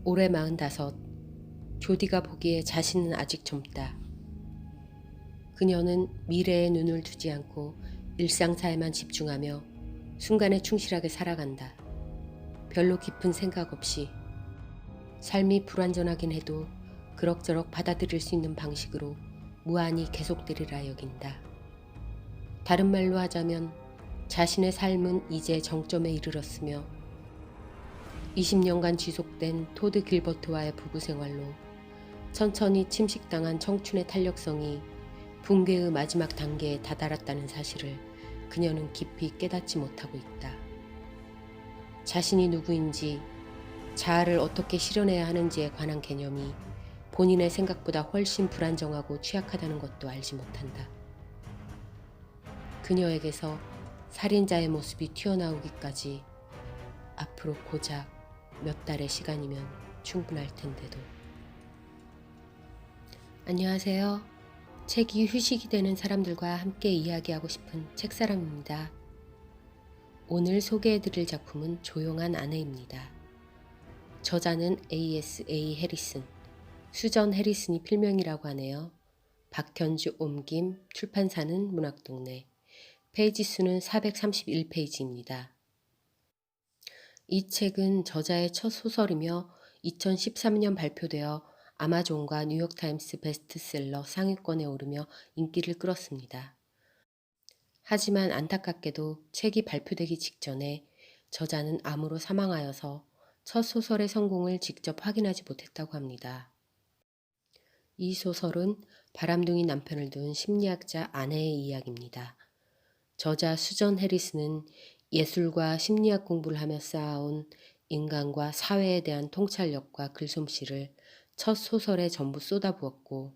올해 45. 조디가 보기에 자신은 아직 젊다. 그녀는 미래에 눈을 두지 않고 일상사에만 집중하며 순간에 충실하게 살아간다. 별로 깊은 생각 없이. 삶이 불완전하긴 해도 그럭저럭 받아들일 수 있는 방식으로 무한히 계속되리라 여긴다. 다른 말로 하자면 자신의 삶은 이제 정점에 이르렀으며 20년간 지속된 토드 길버트와의 부부 생활로 천천히 침식당한 청춘의 탄력성이 붕괴의 마지막 단계에 다다랐다는 사실을 그녀는 깊이 깨닫지 못하고 있다. 자신이 누구인지, 자아를 어떻게 실현해야 하는지에 관한 개념이 본인의 생각보다 훨씬 불안정하고 취약하다는 것도 알지 못한다. 그녀에게서 살인자의 모습이 튀어나오기까지 앞으로 고작 몇 달의 시간이면 충분할 텐데도. 안녕하세요. 책이 휴식이 되는 사람들과 함께 이야기하고 싶은 책사람입니다. 오늘 소개해드릴 작품은 조용한 아내입니다. 저자는 A.S.A. 해리슨, 수전 해리슨이 필명이라고 하네요. 박현주 옮김, 출판사는 문학동네, 페이지 수는 431페이지입니다. 이 책은 저자의 첫 소설이며 2013년 발표되어 아마존과 뉴욕타임스 베스트셀러 상위권에 오르며 인기를 끌었습니다. 하지만 안타깝게도 책이 발표되기 직전에 저자는 암으로 사망하여서 첫 소설의 성공을 직접 확인하지 못했다고 합니다. 이 소설은 바람둥이 남편을 둔 심리학자 아내의 이야기입니다. 저자 수전 해리스는 예술과 심리학 공부를 하며 쌓아온 인간과 사회에 대한 통찰력과 글솜씨를 첫 소설에 전부 쏟아부었고,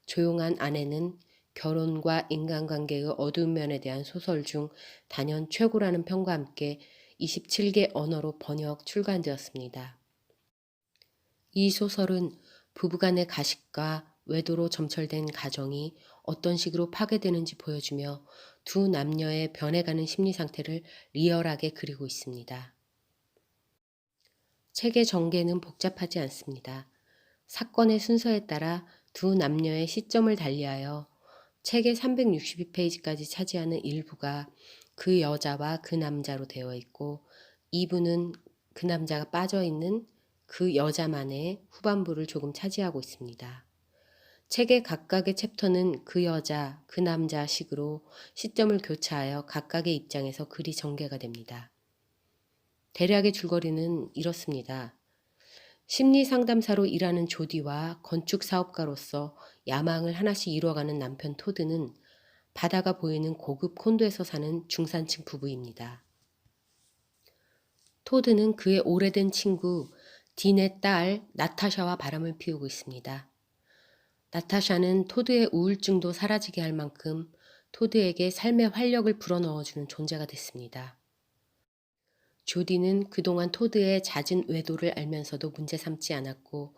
조용한 아내는 결혼과 인간관계의 어두운 면에 대한 소설 중 단연 최고라는 평과 함께 27개 언어로 번역 출간되었습니다. 이 소설은 부부간의 가식과 외도로 점철된 가정이 어떤 식으로 파괴되는지 보여주며 두 남녀의 변해가는 심리 상태를 리얼하게 그리고 있습니다. 책의 전개는 복잡하지 않습니다. 사건의 순서에 따라 두 남녀의 시점을 달리하여 책의 362페이지까지 차지하는 일부가 그 여자와 그 남자로 되어 있고 2부는 그 남자가 빠져있는 그 여자만의 후반부를 조금 차지하고 있습니다. 책의 각각의 챕터는 그 여자, 그 남자 식으로 시점을 교차하여 각각의 입장에서 글이 전개가 됩니다. 대략의 줄거리는 이렇습니다. 심리상담사로 일하는 조디와 건축사업가로서 야망을 하나씩 이루어가는 남편 토드는 바다가 보이는 고급 콘도에서 사는 중산층 부부입니다. 토드는 그의 오래된 친구 딘의 딸 나타샤와 바람을 피우고 있습니다. 나타샤는 토드의 우울증도 사라지게 할 만큼 토드에게 삶의 활력을 불어넣어주는 존재가 됐습니다. 조디는 그동안 토드의 잦은 외도를 알면서도 문제 삼지 않았고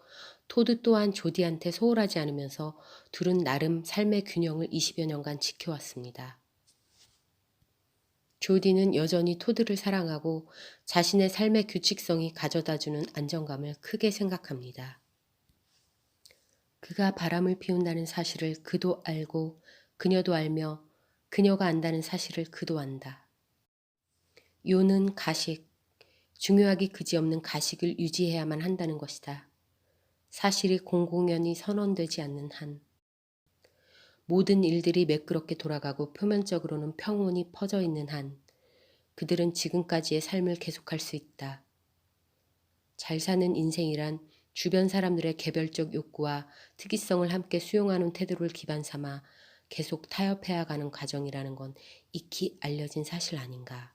토드 또한 조디한테 소홀하지 않으면서 둘은 나름 삶의 균형을 20여 년간 지켜왔습니다. 조디는 여전히 토드를 사랑하고 자신의 삶의 규칙성이 가져다주는 안정감을 크게 생각합니다. 그가 바람을 피운다는 사실을 그도 알고 그녀도 알며 그녀가 안다는 사실을 그도 안다. 요는 가식, 중요하기 그지없는 가식을 유지해야만 한다는 것이다. 사실이 공공연히 선언되지 않는 한. 모든 일들이 매끄럽게 돌아가고 표면적으로는 평온이 퍼져 있는 한 그들은 지금까지의 삶을 계속할 수 있다. 잘 사는 인생이란 주변 사람들의 개별적 욕구와 특이성을 함께 수용하는 태도를 기반 삼아 계속 타협해야가는 과정이라는 건 익히 알려진 사실 아닌가.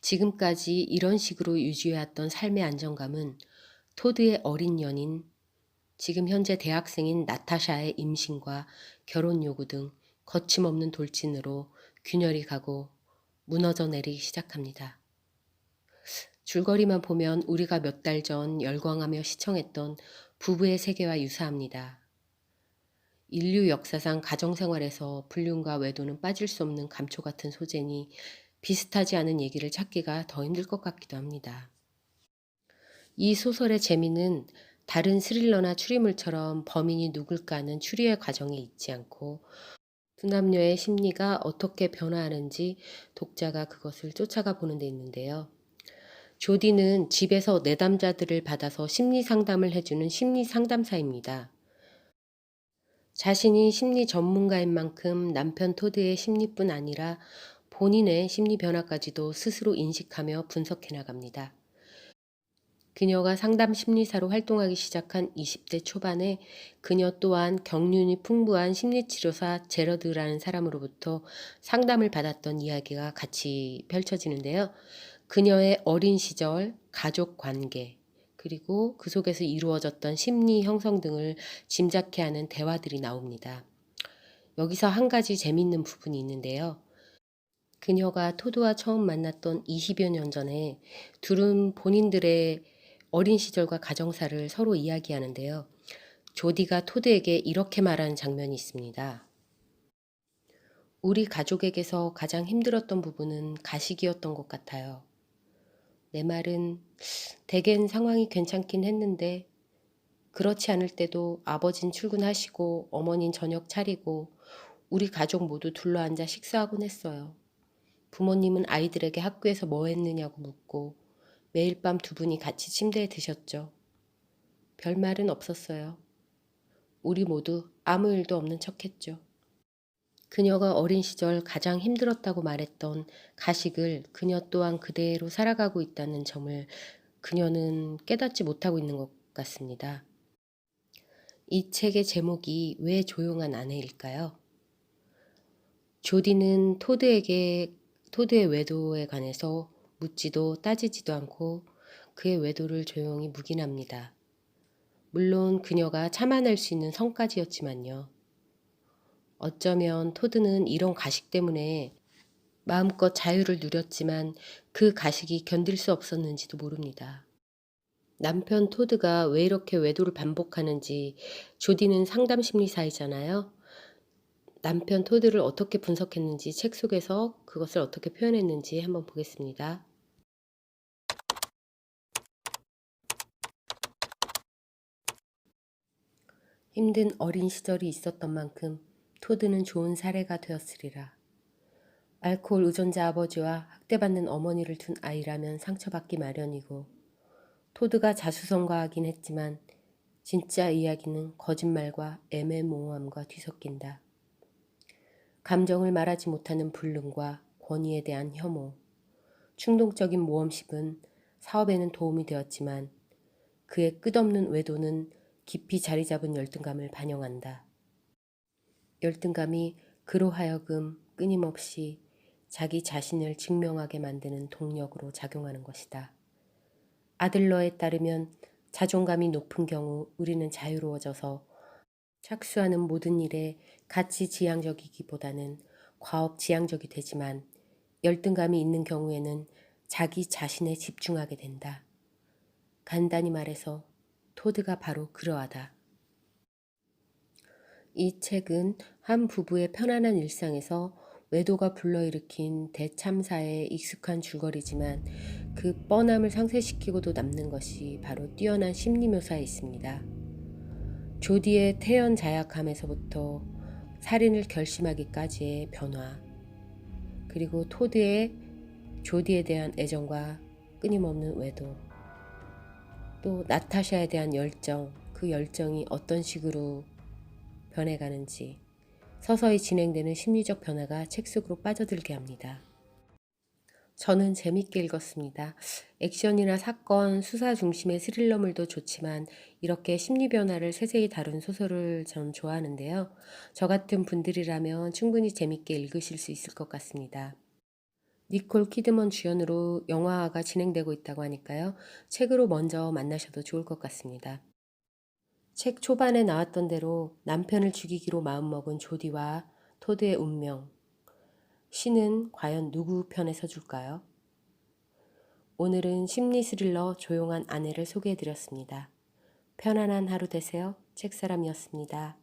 지금까지 이런 식으로 유지해왔던 삶의 안정감은 토드의 어린 연인, 지금 현재 대학생인 나타샤의 임신과 결혼 요구 등 거침없는 돌진으로 균열이 가고 무너져 내리기 시작합니다. 줄거리만 보면 우리가 몇 달 전 열광하며 시청했던 부부의 세계와 유사합니다. 인류 역사상 가정생활에서 불륜과 외도는 빠질 수 없는 감초 같은 소재니 비슷하지 않은 얘기를 찾기가 더 힘들 것 같기도 합니다. 이 소설의 재미는 다른 스릴러나 추리물처럼 범인이 누굴까 하는 추리의 과정에 있지 않고 두 남녀의 심리가 어떻게 변화하는지 독자가 그것을 쫓아가 보는 데 있는데요. 조디는 집에서 내담자들을 받아서 심리 상담을 해주는 심리 상담사입니다. 자신이 심리 전문가인 만큼 남편 토드의 심리뿐 아니라 본인의 심리 변화까지도 스스로 인식하며 분석해 나갑니다. 그녀가 상담 심리사로 활동하기 시작한 20대 초반에 그녀 또한 경륜이 풍부한 심리치료사 제러드라는 사람으로부터 상담을 받았던 이야기가 같이 펼쳐지는데요. 그녀의 어린 시절, 가족 관계, 그리고 그 속에서 이루어졌던 심리 형성 등을 짐작케 하는 대화들이 나옵니다. 여기서 한 가지 재밌는 부분이 있는데요. 그녀가 토드와 처음 만났던 20여 년 전에 둘은 본인들의 어린 시절과 가정사를 서로 이야기하는데요. 조디가 토드에게 이렇게 말하는 장면이 있습니다. 우리 가족에게서 가장 힘들었던 부분은 가식이었던 것 같아요. 내 말은 대개는 상황이 괜찮긴 했는데 그렇지 않을 때도 아버진 출근하시고 어머닌 저녁 차리고 우리 가족 모두 둘러앉아 식사하곤 했어요. 부모님은 아이들에게 학교에서 뭐 했느냐고 묻고 매일 밤 두 분이 같이 침대에 드셨죠. 별말은 없었어요. 우리 모두 아무 일도 없는 척했죠. 그녀가 어린 시절 가장 힘들었다고 말했던 가식을 그녀 또한 그대로 살아가고 있다는 점을 그녀는 깨닫지 못하고 있는 것 같습니다. 이 책의 제목이 왜 조용한 아내일까요? 조디는 토드의 외도에 관해서 묻지도 따지지도 않고 그의 외도를 조용히 묵인합니다. 물론 그녀가 참아낼 수 있는 성까지였지만요. 어쩌면 토드는 이런 가식 때문에 마음껏 자유를 누렸지만 그 가식이 견딜 수 없었는지도 모릅니다. 남편 토드가 왜 이렇게 외도를 반복하는지 조디는 상담 심리사이잖아요. 남편 토드를 어떻게 분석했는지 책 속에서 그것을 어떻게 표현했는지 한번 보겠습니다. 힘든 어린 시절이 있었던 만큼 토드는 좋은 사례가 되었으리라. 알코올 의존자 아버지와 학대받는 어머니를 둔 아이라면 상처받기 마련이고 토드가 자수성가하긴 했지만 진짜 이야기는 거짓말과 애매모호함과 뒤섞인다. 감정을 말하지 못하는 불능과 권위에 대한 혐오, 충동적인 모험심은 사업에는 도움이 되었지만 그의 끝없는 외도는 깊이 자리 잡은 열등감을 반영한다. 열등감이 그로 하여금 끊임없이 자기 자신을 증명하게 만드는 동력으로 작용하는 것이다. 아들러에 따르면 자존감이 높은 경우 우리는 자유로워져서 착수하는 모든 일에 가치 지향적이기보다는 과업 지향적이 되지만 열등감이 있는 경우에는 자기 자신에 집중하게 된다. 간단히 말해서 토드가 바로 그러하다. 이 책은 한 부부의 편안한 일상에서 외도가 불러일으킨 대참사에 익숙한 줄거리지만 그 뻔함을 상쇄시키고도 남는 것이 바로 뛰어난 심리묘사에 있습니다. 조디의 태연자약함에서부터 살인을 결심하기까지의 변화, 그리고 토드의 조디에 대한 애정과 끊임없는 외도, 또 나타샤에 대한 열정, 그 열정이 어떤 식으로 변해가는지 서서히 진행되는 심리적 변화가 책 속으로 빠져들게 합니다. 저는 재밌게 읽었습니다. 액션이나 사건, 수사 중심의 스릴러물도 좋지만 이렇게 심리 변화를 세세히 다룬 소설을 전 좋아하는데요. 저 같은 분들이라면 충분히 재밌게 읽으실 수 있을 것 같습니다. 니콜 키드먼 주연으로 영화화가 진행되고 있다고 하니까요. 책으로 먼저 만나셔도 좋을 것 같습니다. 책 초반에 나왔던 대로 남편을 죽이기로 마음먹은 조디와 토드의 운명, 신은 과연 누구 편에 서줄까요? 오늘은 심리 스릴러 조용한 아내를 소개해드렸습니다. 편안한 하루 되세요. 책사람이었습니다.